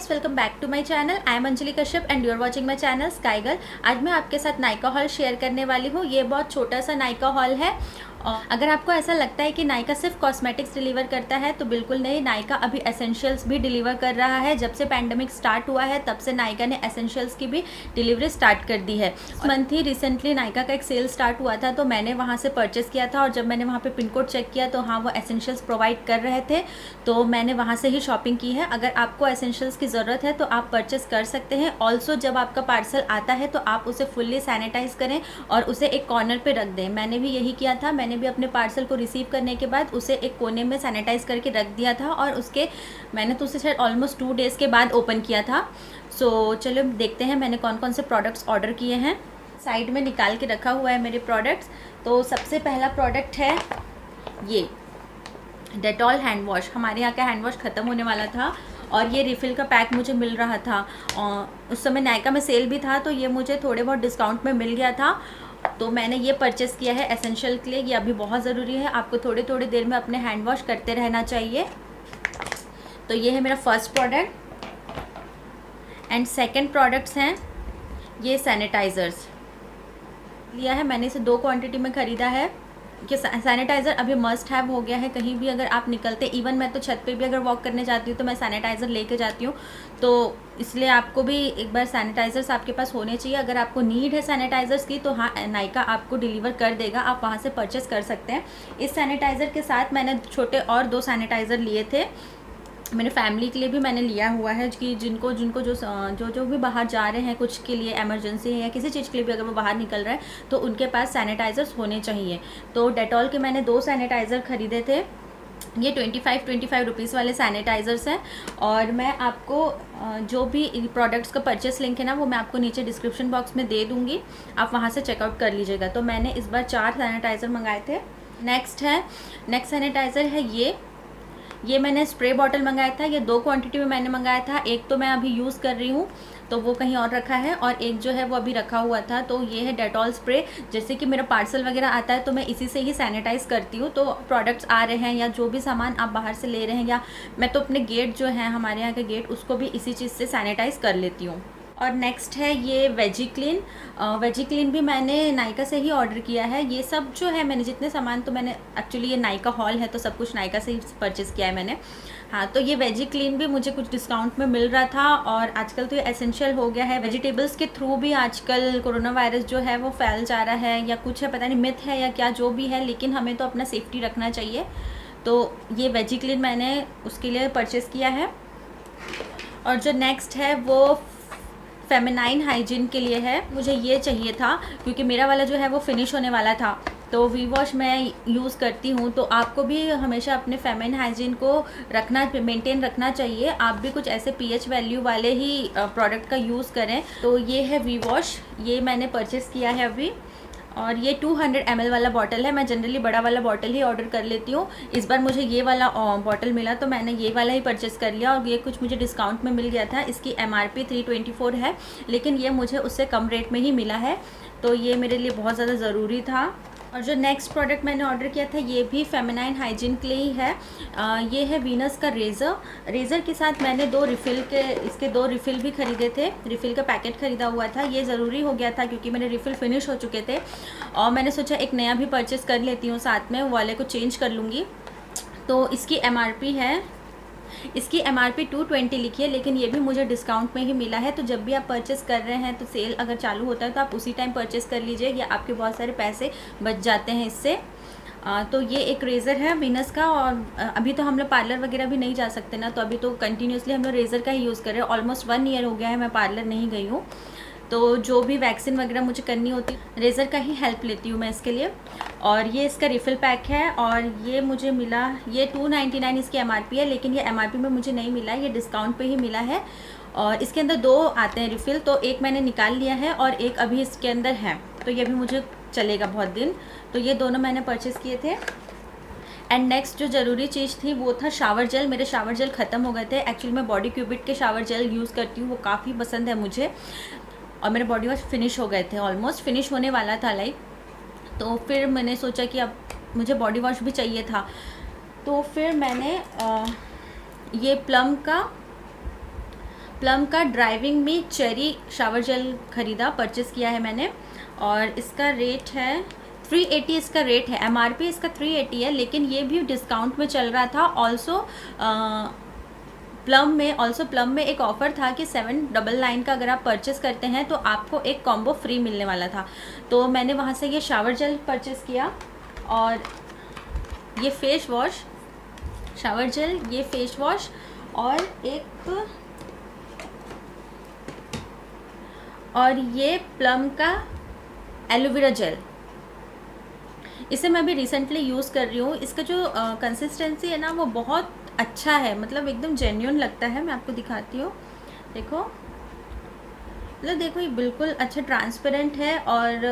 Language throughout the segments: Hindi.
Guys, welcome back to my channel. I am Anjali Kashyap and you are watching my channel sky girl. आज मैं आपके साथ नायका हॉल शेयर करने वाली हूँ। ये बहुत छोटा सा नायका हॉल है। और अगर आपको ऐसा लगता है कि नायका सिर्फ कॉस्मेटिक्स डिलीवर करता है तो बिल्कुल नहीं, नायका अभी एसेंशियल्स भी डिलीवर कर रहा है। जब से पैंडेमिक स्टार्ट हुआ है तब से नायका ने एसेंशियल्स की भी डिलीवरी स्टार्ट कर दी है। मंथ ही रिसेंटली नायका का एक सेल स्टार्ट हुआ था तो मैंने वहाँ से परचेस किया था, और जब मैंने वहाँ पे पिन कोड चेक किया तो हाँ, वो एसेंशियल्स प्रोवाइड कर रहे थे, तो मैंने वहाँ से ही शॉपिंग की है। अगर आपको एसेंशियल्स की ज़रूरत है तो आप परचेस कर सकते हैं। ऑल्सो जब आपका पार्सल आता है तो आप उसे फुल्ली सैनिटाइज़ करें और उसे एक कॉर्नर पे रख दें। मैंने भी यही किया था। मैंने भी अपने पार्सल को रिसीव करने के बाद उसे एक कोने में सैनिटाइज़ करके रख दिया था, और मैंने तो उसे शायद ऑलमोस्ट 2 डेज़ के बाद ओपन किया था। सो चलो देखते हैं मैंने कौन कौन से प्रोडक्ट्स ऑर्डर किए हैं। साइड में निकाल के रखा हुआ है मेरे प्रोडक्ट्स। तो सबसे पहला प्रोडक्ट है ये डेटॉल हैंड वॉश। हमारे यहाँ का हैंड वॉश ख़त्म होने वाला था और ये रिफ़िल का पैक मुझे मिल रहा था। उस समय नायका में सेल भी था तो ये मुझे थोड़े बहुत डिस्काउंट में मिल गया था, तो मैंने ये परचेज़ किया है एसेंशियल के लिए। ये अभी बहुत ज़रूरी है, आपको थोड़ी थोड़ी देर में अपने हैंड वॉश करते रहना चाहिए। तो ये है मेरा first product. And second products हैं ये सैनिटाइज़र्स। लिया है मैंने, इसे 2 क्वांटिटी में ख़रीदा है कि सैनिटाइज़र अभी मस्ट हैव हो गया है। कहीं भी अगर आप निकलते, इवन मैं तो छत पे भी अगर वॉक करने जाती हूँ तो मैं सैनिटाइज़र लेके जाती हूँ, तो इसलिए आपको भी एक बार सैनिटाइज़र्स आपके पास होने चाहिए। अगर आपको नीड है सैनिटाइज़र्स की तो हाँ, नायका आपको डिलीवर कर देगा, आप वहाँ से परचेस कर सकते हैं। इस सैनिटाइज़र के साथ मैंने छोटे और 2 सैनिटाइज़र लिए थे। मेरे फैमिली के लिए भी मैंने लिया हुआ है कि जिनको जो भी बाहर जा रहे हैं, कुछ के लिए इमरजेंसी है या किसी चीज़ के लिए भी अगर वो बाहर निकल रहा है तो उनके पास सैनिटाइज़र्स होने चाहिए। तो डेटॉल के मैंने 2 सैनिटाइज़र ख़रीदे थे। ये 25 रुपीज़ वाले सैनिटाइज़र्स हैं। और मैं आपको जो भी प्रोडक्ट्स का परचेस लिंक है ना, वो मैं आपको नीचे डिस्क्रिप्शन बॉक्स में दे दूँगी, आप वहाँ से चेकआउट कर लीजिएगा। तो मैंने इस बार 4 सैनिटाइज़र मंगाए थे। नेक्स्ट सैनिटाइज़र है ये मैंने स्प्रे बॉटल मंगाया था। ये 2 क्वांटिटी में मैंने मंगाया था। एक तो मैं अभी यूज़ कर रही हूँ तो वो कहीं और रखा है, और एक जो है वो अभी रखा हुआ था। तो ये है डेटॉल स्प्रे। जैसे कि मेरा पार्सल वगैरह आता है तो मैं इसी से ही सैनिटाइज़ करती हूँ। तो प्रोडक्ट्स आ रहे हैं या जो भी सामान आप बाहर से ले रहे हैं, या मैं तो अपने गेट जो है, हमारे यहाँ के गेट, उसको भी इसी चीज़ से सैनिटाइज़ कर लेती हूँ। और नेक्स्ट है ये वेजी क्लीन भी मैंने नायका से ही ऑर्डर किया है। ये सब जो है मैंने जितने सामान, तो मैंने एक्चुअली ये नायका हॉल है तो सब कुछ नायका से ही परचेज़ किया है मैंने। हाँ, तो ये वेजी क्लीन भी मुझे कुछ डिस्काउंट में मिल रहा था, और आजकल तो ये एसेंशियल हो गया है। वेजिटेबल्स के थ्रू भी आजकल कोरोना वायरस जो है वो फैल जा रहा है, या कुछ है पता नहीं, मिथ है या क्या जो भी है, लेकिन हमें तो अपना सेफ्टी रखना चाहिए। तो ये वेजी क्लीन मैंने उसके लिए परचेज़ किया है। और जो नेक्स्ट है वो फेमिनाइन हाइजीन के लिए है। मुझे ये चाहिए था क्योंकि मेरा वाला जो है वो फिनिश होने वाला था। तो वी वॉश मैं यूज़ करती हूँ, तो आपको भी हमेशा अपने फेमिनाइन हाइजीन को मेंटेन रखना चाहिए। आप भी कुछ ऐसे पीएच वैल्यू वाले ही प्रोडक्ट का यूज़ करें। तो ये है वी वॉश, ये मैंने परचेज़ किया है अभी। और ये 200 ml वाला बॉटल है। मैं जनरली बड़ा वाला बॉटल ही ऑर्डर कर लेती हूँ। इस बार मुझे ये वाला बॉटल मिला तो मैंने ये वाला ही परचेज़ कर लिया, और ये कुछ मुझे डिस्काउंट में मिल गया था। इसकी MRP 324 है, लेकिन ये मुझे उससे कम रेट में ही मिला है, तो ये मेरे लिए बहुत ज़्यादा ज़रूरी था। और जो नेक्स्ट प्रोडक्ट मैंने ऑर्डर किया था ये भी फेमिनाइन हाइजीन के लिए ही है। ये है वीनस का रेज़र के साथ मैंने इसके 2 रिफ़िल भी ख़रीदे थे। रिफ़िल का पैकेट ख़रीदा हुआ था। ये ज़रूरी हो गया था क्योंकि मेरे रिफ़िल फिनिश हो चुके थे, और मैंने सोचा एक नया भी परचेज़ कर लेती हूँ, साथ में वो वाले को चेंज कर लूँगी। तो इसकी MRP 220 लिखी है, लेकिन ये भी मुझे डिस्काउंट में ही मिला है। तो जब भी आप परचेस कर रहे हैं तो सेल अगर चालू होता है तो आप उसी टाइम परचेस कर लीजिए, या आपके बहुत सारे पैसे बच जाते हैं इससे। तो ये एक रेज़र है वीनस का। और अभी तो हम लोग पार्लर वगैरह भी नहीं जा सकते ना, तो अभी तो कंटिन्यूसली हम लोग रेज़र का ही यूज़ कर रहे हैं। ऑलमोस्ट 1 ईयर हो गया है मैं पार्लर नहीं गई हूँ, तो जो भी वैक्सीन वगैरह मुझे करनी होती है रेज़र का ही हेल्प लेती हूँ मैं इसके लिए। और ये इसका रिफ़िल पैक है, और ये मुझे मिला, ये 299 इसकी MRP है, लेकिन ये MRP में मुझे नहीं मिला, ये डिस्काउंट पे ही मिला है। और इसके अंदर 2 आते हैं रिफ़िल, तो एक मैंने निकाल लिया है और एक अभी इसके अंदर है, तो ये भी मुझे चलेगा बहुत दिन। तो ये दोनों मैंने परचेज़ किए थे। एंड नेक्स्ट जो ज़रूरी चीज़ थी वो था शावर जेल। मेरे शावर जेल ख़त्म हो गए थे। एक्चुअली मैं बॉडी क्यूबिट के शावर जेल यूज़ करती हूँ, वो काफ़ी पसंद है मुझे, और मेरे बॉडी वॉश फिनिश हो गए थे, ऑलमोस्ट फिनिश होने वाला था लाइक। तो फिर मैंने सोचा कि अब मुझे बॉडी वॉश भी चाहिए था, तो फिर मैंने ये प्लम का ड्राइविंग मी चेरी शावर जेल ख़रीदा, परचेज़ किया है मैंने। और इसका रेट है 380, इसका रेट है। MRP इसका 380 है, लेकिन ये भी डिस्काउंट में चल रहा था। ऑल्सो प्लम में एक ऑफ़र था कि 799 का अगर आप परचेज़ करते हैं तो आपको एक कॉम्बो फ्री मिलने वाला था। तो मैंने वहाँ से ये शावर जेल परचेज़ किया और ये फेस वॉश, शावर जेल, ये फेस वॉश और ये प्लम का एलोवेरा जेल। इसे मैं भी रिसेंटली यूज़ कर रही हूँ। इसका जो कंसिस्टेंसी है ना वो बहुत अच्छा है, मतलब एकदम जेन्युइन लगता है। मैं आपको दिखाती हूँ, देखो, मतलब देखो ये बिल्कुल अच्छा ट्रांसपेरेंट है और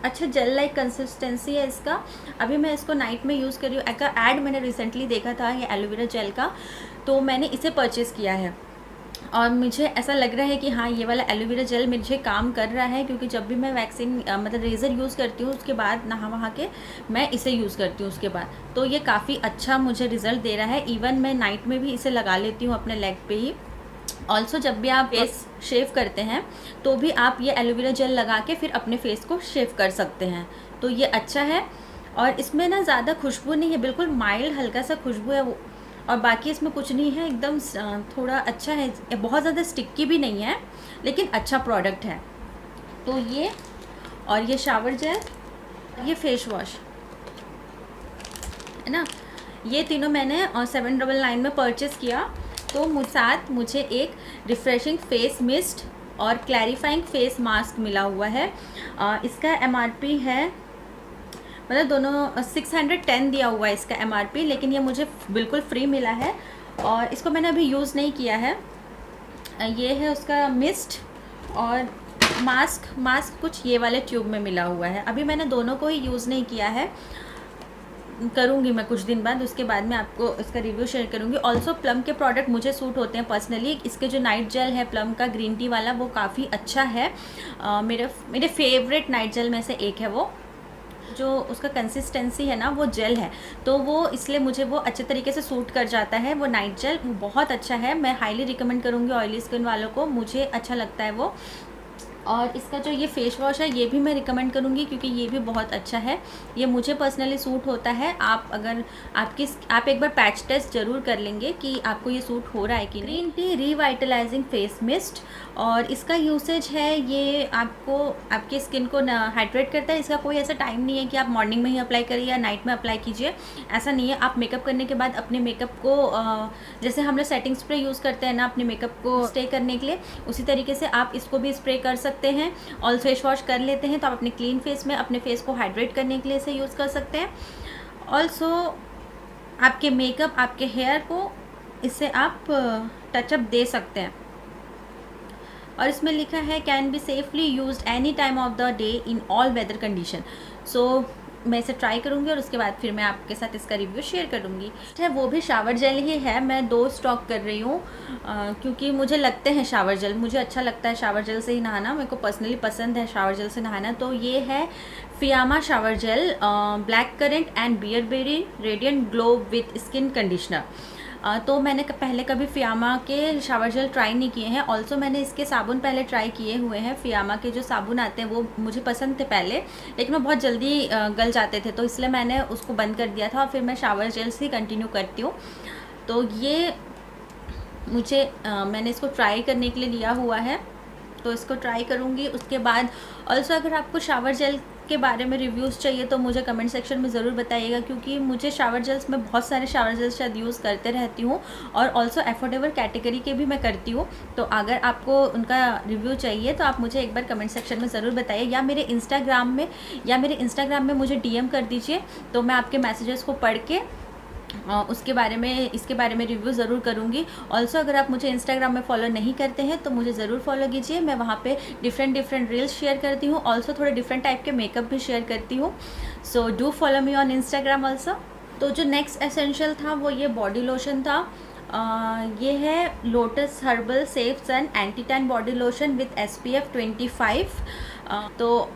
अच्छा जेल लाइक कंसिस्टेंसी है इसका। अभी मैं इसको नाइट में यूज़ कर रही हूँ। एक ऐड मैंने रिसेंटली देखा था ये एलोवेरा जेल का, तो मैंने इसे परचेज़ किया है और मुझे ऐसा लग रहा है कि हाँ ये वाला एलोवेरा जेल मुझे काम कर रहा है, क्योंकि जब भी मैं वैक्सिंग मतलब रेज़र यूज़ करती हूँ उसके बाद नहा वहा के मैं इसे यूज़ करती हूँ उसके बाद, तो ये काफ़ी अच्छा मुझे रिज़ल्ट दे रहा है। इवन मैं नाइट में भी इसे लगा लेती हूँ अपने लेग पे ही। ऑल्सो जब भी आप फेस शेव करते हैं तो भी आप ये एलोवेरा जेल लगा के फिर अपने फेस को शेव कर सकते हैं, तो ये अच्छा है। और इसमें ना ज़्यादा खुशबू नहीं है, बिल्कुल माइल्ड हल्का सा खुशबू है वो, और बाकी इसमें कुछ नहीं है, एकदम थोड़ा अच्छा है, बहुत ज़्यादा स्टिकी भी नहीं है, लेकिन अच्छा प्रोडक्ट है। तो ये और ये शावर जेल, ये फेस वॉश है ना, ये तीनों मैंने 799 में परचेज़ किया। तो साथ मुझे एक रिफ़्रेशिंग फेस मिस्ट और क्लैरिफाइंग फेस मास्क मिला हुआ है। इसका MRP है, मतलब दोनों 610 दिया हुआ है इसका MRP, लेकिन ये मुझे बिल्कुल फ्री मिला है और इसको मैंने अभी यूज़ नहीं किया है। ये है उसका मिस्ट और मास्क कुछ ये वाले ट्यूब में मिला हुआ है। अभी मैंने दोनों को ही यूज़ नहीं किया है, करूँगी मैं कुछ दिन बाद, उसके बाद मैं आपको इसका रिव्यू शेयर करूँगी। ऑल्सो प्लम के प्रोडक्ट मुझे सूट होते हैं पर्सनली। इसके जो नाइट जेल है प्लम का ग्रीन टी वाला, वो काफ़ी अच्छा है। मेरे फेवरेट नाइट जेल में से एक है वो। जो उसका कंसिस्टेंसी है ना वो जेल है, तो वो इसलिए मुझे वो अच्छे तरीके से सूट कर जाता है। वो नाइट जेल वो बहुत अच्छा है, मैं हाईली रिकमेंड करूँगी ऑयली स्किन वालों को, मुझे अच्छा लगता है वो। और इसका जो ये फेस वॉश है ये भी मैं रिकमेंड करूँगी, क्योंकि ये भी बहुत अच्छा है, ये मुझे पर्सनली सूट होता है। आप एक बार पैच टेस्ट ज़रूर कर लेंगे कि आपको ये सूट हो रहा है कि नहीं। Green tea revitalising face mist, और इसका यूसेज है ये आपको आपकी स्किन को हाइड्रेट करता है। इसका कोई ऐसा टाइम नहीं है कि आप मॉर्निंग में ही अप्लाई करिए या नाइट में अप्लाई कीजिए, ऐसा नहीं है। आप मेकअप करने के बाद अपने मेकअप को जैसे हम लोग सेटिंग स्प्रे यूज़ करते हैं ना अपने मेकअप को स्टे करने के लिए, उसी तरीके से आप इसको भी स्प्रे कर सकते हैं। और फेस वॉश कर लेते हैं तो आप अपने क्लीन फेस में अपने फेस को हाइड्रेट करने के लिए इसे यूज़ कर सकते हैं। ऑल्सो आपके मेकअप, आपके हेयर को इससे आप टचअप दे सकते हैं। और इसमें लिखा है can be safely used any time of the day in all weather condition. So मैं इसे ट्राई करूँगी और उसके बाद फिर मैं आपके साथ इसका रिव्यू शेयर करूँगी। है वो भी शावर जेल ही है, मैं 2 स्टॉक कर रही हूँ क्योंकि मुझे लगते हैं शावर जेल, मुझे अच्छा लगता है शावर जेल से ही नहाना, मेरे को पर्सनली पसंद है शावर जेल से नहाना। तो ये है Fiama shower gel black currant and bearberry radiant glow with skin conditioner. तो मैंने पहले कभी फियामा के शावर जेल ट्राई नहीं किए हैं। ऑल्सो मैंने इसके साबुन पहले ट्राई किए हुए हैं। फियामा के जो साबुन आते हैं वो मुझे पसंद थे पहले, लेकिन वो बहुत जल्दी गल जाते थे, तो इसलिए मैंने उसको बंद कर दिया था और फिर मैं शावर जेल से ही कंटिन्यू करती हूँ। तो ये मैंने इसको ट्राई करने के लिए लिया हुआ है, तो इसको ट्राई करूँगी। उसके बाद ऑल्सो अगर आपको शावर जेल के बारे में रिव्यूज़ चाहिए तो मुझे कमेंट सेक्शन में ज़रूर बताइएगा, क्योंकि मुझे शावर जेल्स में बहुत सारे शावर जेल्स शायद यूज़ करते रहती हूँ और ऑल्सो अफोर्डेबल कैटेगरी के भी मैं करती हूँ। तो अगर आपको उनका रिव्यू चाहिए तो आप मुझे एक बार कमेंट सेक्शन में ज़रूर बताइए, या मेरे इंस्टाग्राम में मुझे DM कर दीजिए, तो मैं आपके मैसेजेस को पढ़ के इसके बारे में रिव्यू ज़रूर करूँगी। ऑल्सो अगर आप मुझे इंस्टाग्राम में फॉलो नहीं करते हैं तो मुझे ज़रूर फॉलो कीजिए, मैं वहाँ पे डिफरेंट रील्स शेयर करती हूँ, ऑल्सो थोड़े डिफरेंट टाइप के मेकअप भी शेयर करती हूँ। So do follow me on Instagram also. तो जो नेक्स्ट एसेंशियल था वो ये बॉडी लोशन था। ये है Lotus Herbal safe sun anti tan body lotion with SPF 25। तो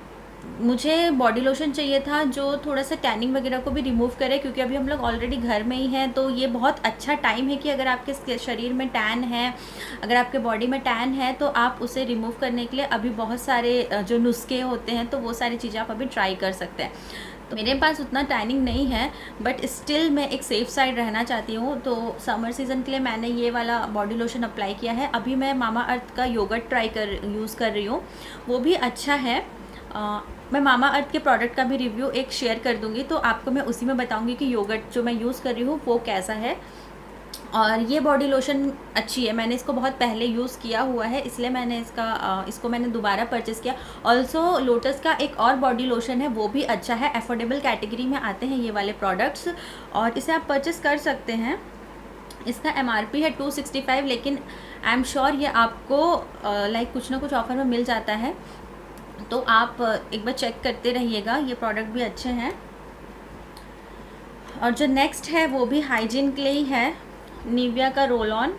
मुझे बॉडी लोशन चाहिए था जो थोड़ा सा टैनिंग वगैरह को भी रिमूव करे, क्योंकि अभी हम लोग ऑलरेडी घर में ही हैं, तो ये बहुत अच्छा टाइम है कि अगर आपके शरीर में टैन है, अगर आपके बॉडी में टैन है, तो आप उसे रिमूव करने के लिए अभी बहुत सारे जो नुस्खे होते हैं तो वो सारी चीज़ें आप अभी ट्राई कर सकते हैं। तो मेरे पास उतना टैनिंग नहीं है, बट स्टिल मैं एक सेफ़ साइड रहना चाहती हूँ, तो समर सीज़न के लिए मैंने ये वाला बॉडी लोशन अप्लाई किया है। अभी मैं मामा अर्थ का योगर्ट यूज़ कर रही हूँ, वो भी अच्छा है। मैं मामा अर्थ के प्रोडक्ट का भी रिव्यू एक शेयर कर दूँगी, तो आपको मैं उसी में बताऊँगी कि योगर्ट जो मैं यूज़ कर रही हूँ वो कैसा है। और ये बॉडी लोशन अच्छी है, मैंने इसको बहुत पहले यूज़ किया हुआ है, इसलिए मैंने इसको मैंने दोबारा परचेज़ किया। ऑल्सो लोटस का एक और बॉडी लोशन है, वो भी अच्छा है। अफोर्डेबल कैटेगरी में आते हैं ये वाले प्रोडक्ट्स, और इसे आप परचेज़ कर सकते हैं। इसका MRP है 265, लेकिन आई एम श्योर ये आपको लाइक कुछ ना कुछ ऑफ़र में मिल जाता है, तो आप एक बार चेक करते रहिएगा। ये प्रोडक्ट भी अच्छे हैं। और जो नेक्स्ट है वो भी हाइजीन के लिए ही है, निविया का रोल ऑन।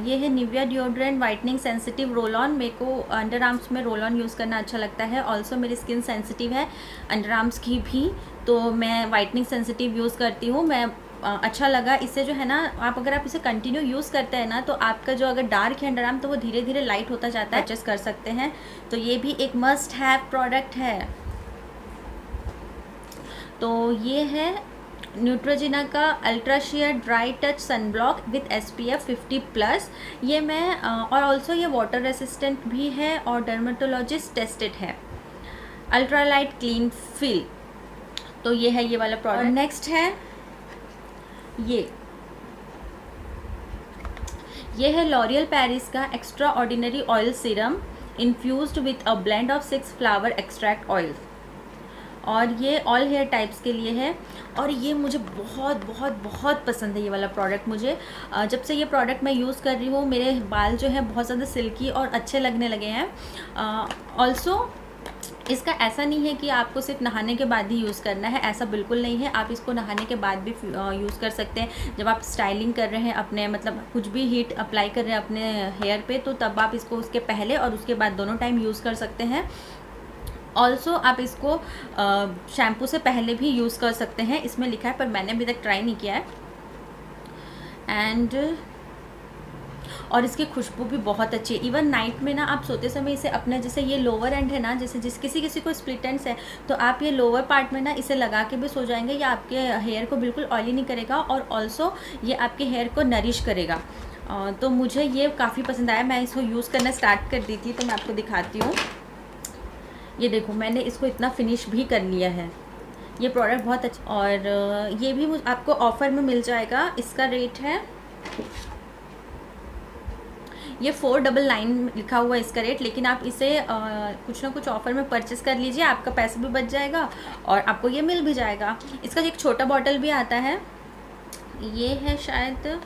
ये है Nivea deodorant whitening sensitive roll on. मेरे को अंडर आर्म्स में रोल ऑन यूज़ करना अच्छा लगता है। ऑल्सो मेरी स्किन सेंसिटिव है अंडर आर्म्स की भी, तो मैं वाइटनिंग सेंसिटिव यूज़ करती हूँ। मैं अच्छा लगा इससे, जो है ना, अगर आप इसे कंटिन्यू यूज़ करते हैं ना, तो आपका जो अगर डार्क है अंडर आर्म, तो वो धीरे धीरे लाइट होता जाता है। परचेस कर सकते हैं, तो ये भी एक मस्ट हैव प्रोडक्ट है। तो ये है न्यूट्रोजिना का ultra share dry touch sunblock with SPF 50+। ये मैं और ऑल्सो ये वाटर रेसिस्टेंट भी है और डर्मेटोलॉजिस्ट टेस्टेड है। अल्ट्रा लाइट क्लीन फील, तो ये है ये वाला प्रोडक्ट। नेक्स्ट है ये है लॉरियल पेरिस का extra ordinary oil serum infused with a blend of 6 flower extract oil, और ये ऑल हेयर टाइप्स के लिए है। और ये मुझे बहुत बहुत बहुत पसंद है ये वाला प्रोडक्ट। मुझे जब से ये प्रोडक्ट मैं यूज़ कर रही हूँ, मेरे बाल जो है बहुत ज़्यादा सिल्की और अच्छे लगने लगे हैं। ऑल्सो इसका ऐसा नहीं है कि आपको सिर्फ नहाने के बाद ही यूज़ करना है, ऐसा बिल्कुल नहीं है। आप इसको नहाने के बाद भी यूज़ कर सकते हैं। जब आप स्टाइलिंग कर रहे हैं अपने, मतलब कुछ भी हीट अप्लाई कर रहे हैं अपने हेयर पे, तो तब आप इसको उसके पहले और उसके बाद दोनों टाइम यूज़ कर सकते हैं। ऑल्सो आप इसको शैम्पू से पहले भी यूज़ कर सकते हैं, इसमें लिखा है, पर मैंने अभी तक ट्राई नहीं किया है। और इसकी खुशबू भी बहुत अच्छी है। इवन नाइट में ना आप सोते समय इसे अपने, जैसे ये लोअर एंड है ना, जैसे किसी को स्प्लिट एंड्स है, तो आप ये लोअर पार्ट में ना इसे लगा के भी सो जाएंगे। ये आपके हेयर को बिल्कुल ऑयली नहीं करेगा, और ऑल्सो ये आपके हेयर को नरिश करेगा। तो मुझे ये काफ़ी पसंद आया। मैं इसको यूज़ करना स्टार्ट कर दी थी, तो मैं आपको दिखाती हूँ। ये देखो, मैंने इसको इतना फिनिश भी कर लिया है। ये प्रोडक्ट बहुत अच्छा, और ये भी आपको ऑफ़र में मिल जाएगा। इसका रेट है, ये 499 लिखा हुआ है इसका रेट, लेकिन आप इसे कुछ ना कुछ ऑफ़र में परचेस कर लीजिए, आपका पैसा भी बच जाएगा और आपको ये मिल भी जाएगा। इसका एक छोटा बॉटल भी आता है, ये है शायद,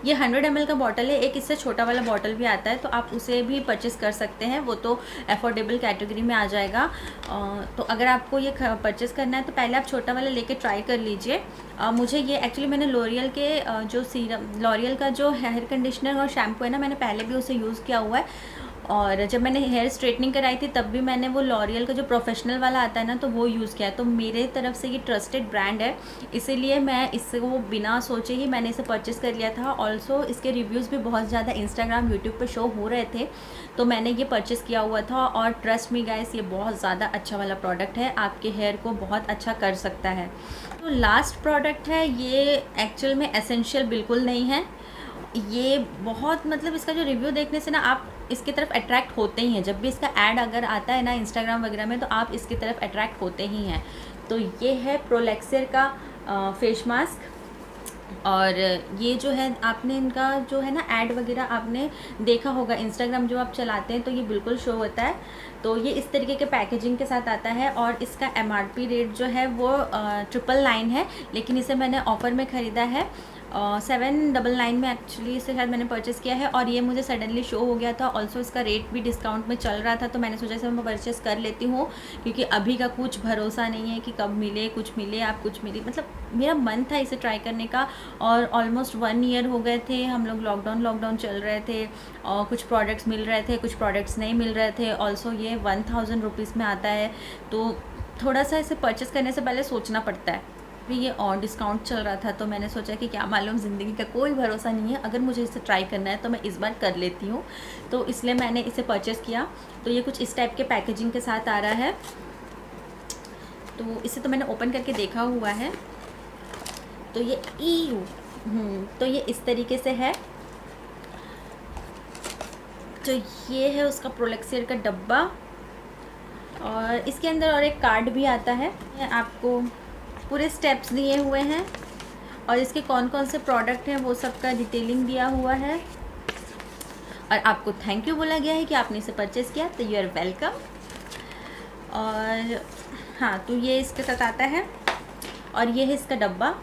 ये 100 ml का बॉटल है। एक इससे छोटा वाला बॉटल भी आता है, तो आप उसे भी परचेस कर सकते हैं, वो तो अफोर्डेबल कैटेगरी में आ जाएगा। तो अगर आपको ये परचेस करना है, तो पहले आप छोटा वाला लेके ट्राई कर लीजिए। मुझे ये एक्चुअली, मैंने लॉरियल के जो लॉरियल का जो हेयर कंडीशनर और शैम्पू है ना, मैंने पहले भी उसे यूज़ किया हुआ है। और जब मैंने हेयर स्ट्रेटनिंग कराई थी, तब भी मैंने वो लॉरियल का जो प्रोफेशनल वाला आता है ना, तो वो यूज़ किया है। तो मेरे तरफ से ये ट्रस्टेड ब्रांड है, इसीलिए मैं इसको बिना सोचे ही मैंने इसे परचेस कर लिया था। ऑल्सो इसके रिव्यूज़ भी बहुत ज़्यादा इंस्टाग्राम, यूट्यूब पे शो हो रहे थे, तो मैंने ये परचेस किया हुआ था। और ट्रस्ट मी गाइस, ये बहुत ज़्यादा अच्छा वाला प्रोडक्ट है, आपके हेयर को बहुत अच्छा कर सकता है। तो लास्ट प्रोडक्ट है, ये एक्चुअल में एसेंशियल बिल्कुल नहीं है। ये बहुत, मतलब इसका जो रिव्यू देखने से ना आप इसकी तरफ अट्रैक्ट होते ही हैं। जब भी इसका ऐड अगर आता है ना इंस्टाग्राम वगैरह में, तो आप इसकी तरफ अट्रैक्ट होते ही हैं। तो ये है प्रोलेक्सर का फेस मास्क, और ये जो है, आपने इनका जो है ना ऐड वगैरह आपने देखा होगा इंस्टाग्राम जो आप चलाते हैं, तो ये बिल्कुल शो होता है। तो ये इस तरीके के पैकेजिंग के साथ आता है, और इसका MRP रेट जो है वो 999 है, लेकिन इसे मैंने ऑफ़र में ख़रीदा है। 799 में एक्चुअली इसे शायद मैंने परचेज़ किया है, और ये मुझे सडनली शो हो गया था। ऑल्सो इसका रेट भी डिस्काउंट में चल रहा था, तो मैंने सोचा इसे मैं परचेज़ कर लेती हूँ, क्योंकि अभी का कुछ भरोसा नहीं है कि कब मिले, कुछ मिले आप कुछ मिले। मतलब मेरा मन था इसे ट्राई करने का, और ऑलमोस्ट 1 ईयर हो गए थे, हम लोग लॉकडाउन चल रहे थे, और कुछ प्रोडक्ट्स मिल रहे थे, कुछ प्रोडक्ट्स नहीं मिल रहे थे। ऑल्सो ये 1000 रुपीज़ में आता है, तो थोड़ा सा इसे परचेज़ करने से पहले सोचना पड़ता है। फिर ये और डिस्काउंट चल रहा था, तो मैंने सोचा कि क्या मालूम, ज़िंदगी का कोई भरोसा नहीं है, अगर मुझे इसे ट्राई करना है तो मैं इस बार कर लेती हूँ। तो इसलिए मैंने इसे परचेज़ किया। तो ये कुछ इस टाइप के पैकेजिंग के साथ आ रहा है। तो इसे तो मैंने ओपन करके देखा हुआ है। तो ये तो ये इस तरीके से है। तो ये है उसका प्रोलेक्सियर का डब्बा, और इसके अंदर और एक कार्ड भी आता है। आपको पूरे स्टेप्स दिए हुए हैं, और इसके कौन कौन से प्रोडक्ट हैं वो सब का डिटेलिंग दिया हुआ है, और आपको थैंक यू बोला गया है कि आपने इसे परचेज़ किया, तो यू आर वेलकम। और हाँ, तो ये इसके साथ आता है, और ये है इसका डब्बा।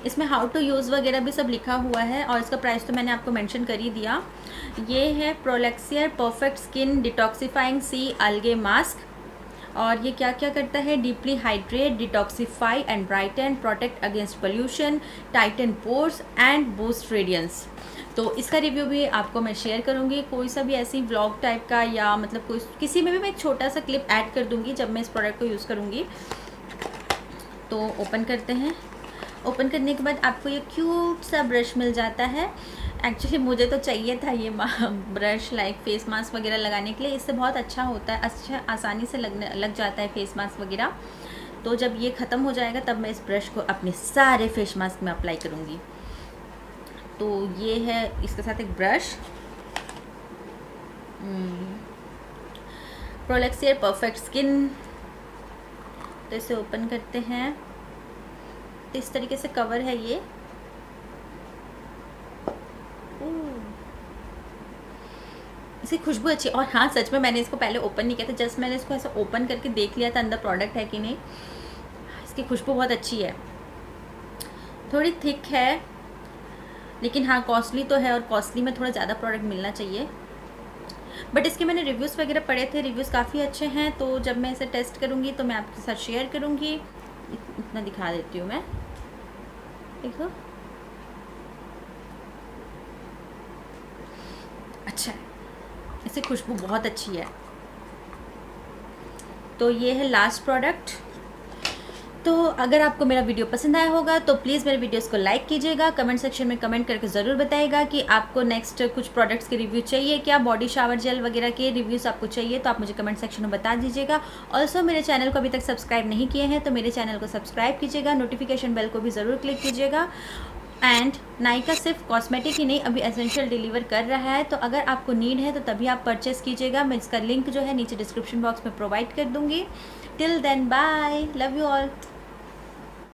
इसमें हाउ टू यूज़ वगैरह भी सब लिखा हुआ है, और इसका प्राइस तो मैंने आपको मेंशन कर ही दिया। ये है प्रोलेक्सियर perfect skin detoxifying sea algae mask, और ये क्या क्या करता है, deeply hydrate, detoxify and brighten, protect against pollution, tighten pores and boost radiance. तो इसका रिव्यू भी आपको मैं शेयर करूँगी, कोई सा भी ऐसी व्लॉग टाइप का, या मतलब कोई किसी में भी मैं एक छोटा सा क्लिप ऐड कर दूँगी जब मैं इस प्रोडक्ट को यूज़ करूँगी। तो ओपन करते हैं। ओपन करने के बाद आपको ये क्यूट सा ब्रश मिल जाता है। एक्चुअली मुझे तो चाहिए था ये ब्रश, लाइक फेस मास्क वगैरह लगाने के लिए, इससे बहुत अच्छा होता है, अच्छा आसानी से लग जाता है फेस मास्क वगैरह। तो जब ये ख़त्म हो जाएगा तब मैं इस ब्रश को अपने सारे फेस मास्क में अप्लाई करूँगी। तो ये है इसके साथ एक ब्रश, प्रोलेक्सियर परफेक्ट स्किन। तो इसे ओपन करते हैं, तो इस तरीके से कवर है ये। इसकी खुशबू अच्छी, और हाँ सच में मैंने इसको पहले ओपन नहीं किया था, जस्ट मैंने इसको ऐसा ओपन करके देख लिया था अंदर प्रोडक्ट है कि नहीं। इसकी खुशबू बहुत अच्छी है, थोड़ी थिक है, लेकिन हाँ कॉस्टली तो है, और कॉस्टली में थोड़ा ज़्यादा प्रोडक्ट मिलना चाहिए। बट इसके मैंने रिव्यूज़ वगैरह पढ़े थे, रिव्यूज़ काफ़ी अच्छे हैं, तो जब मैं इसे टेस्ट करूँगी तो मैं आपके साथ शेयर करूँगी। इतना दिखा देती हूँ मैं, देखो अच्छा है, इसकी खुशबू बहुत अच्छी है। तो ये है लास्ट प्रोडक्ट। तो अगर आपको मेरा वीडियो पसंद आया होगा तो प्लीज़ मेरे वीडियोस को लाइक कीजिएगा, कमेंट सेक्शन में कमेंट करके ज़रूर बताइएगा कि आपको नेक्स्ट कुछ प्रोडक्ट्स के रिव्यू चाहिए क्या, बॉडी शावर जेल वगैरह के रिव्यूज़ आपको चाहिए तो आप मुझे कमेंट सेक्शन में बता दीजिएगा। ऑल्सो मेरे चैनल को अभी तक सब्सक्राइब नहीं किए हैं तो मेरे चैनल को सब्सक्राइब कीजिएगा, नोटिफिकेशन बेल को भी ज़रूर क्लिक कीजिएगा। एंड नायका सिर्फ कॉस्मेटिक ही नहीं, अभी एसेंशियल डिलीवर कर रहा है, तो अगर आपको नीड है तो तभी आप परचेस कीजिएगा। मैं इसका लिंक जो है नीचे डिस्क्रिप्शन बॉक्स में प्रोवाइड कर दूँगी। Till then bye, love you all.